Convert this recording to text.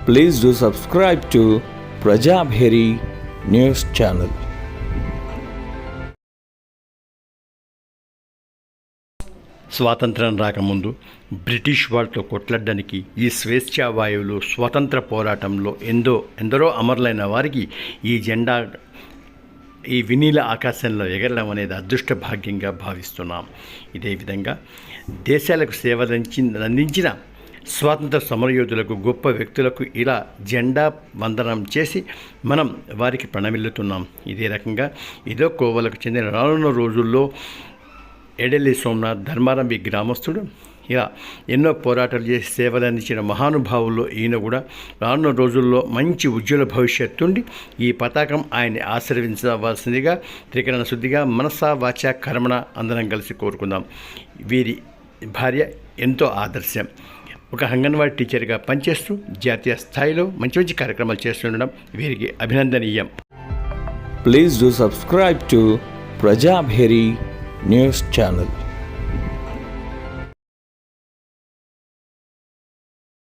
Please do subscribe to Prajabheri News Channel. స్వాతంత్రం రాకముందు British వాళ్ళతో కొట్లాడడానికి ఈ స్వేచ్ఛా వాయువులు స్వతంత్ర పోరాటంలో ఎందరో అమరులైన వారికి ఈ జెండా ఈ వినీల ఆకాశంలో ఎగరడం అనేది అదృష్ట భాగ్యంగా భావిస్తున్నాం. ఇదే విధంగా దేశాలకు అందించిన స్వాతంత్ర సమరయోధులకు, గొప్ప వ్యక్తులకు ఇలా జెండా వందనం చేసి మనం వారికి ప్రణమిల్లుతున్నాం. ఇదే రకంగా ఇదో కోవలకు చెందిన రానున్న రోజుల్లో ఎడెల్లి సోమనాథ్ ధర్మారంభి గ్రామస్తుడు ఇలా ఎన్నో పోరాటాలు చేసి సేవలు అందించిన మహానుభావుల్లో ఈయన కూడా రానున్న రోజుల్లో మంచి ఉజ్వల భవిష్యత్తుండి ఈ పతాకం ఆయన్ని ఆశీర్వించవలసిందిగా త్రికరణ శుద్ధిగా మనసా వాచ కర్మణ అందరం కలిసి కోరుకుందాం. వీరి భార్య ఎంతో ఆదర్శం. ఒక అంగన్వాడీ టీచర్గా పనిచేస్తూ జాతీయ స్థాయిలో మంచి మంచి కార్యక్రమాలు చేస్తుండడం వీరికి అభినందనీయం. Please do subscribe to Prajabheri News Channel.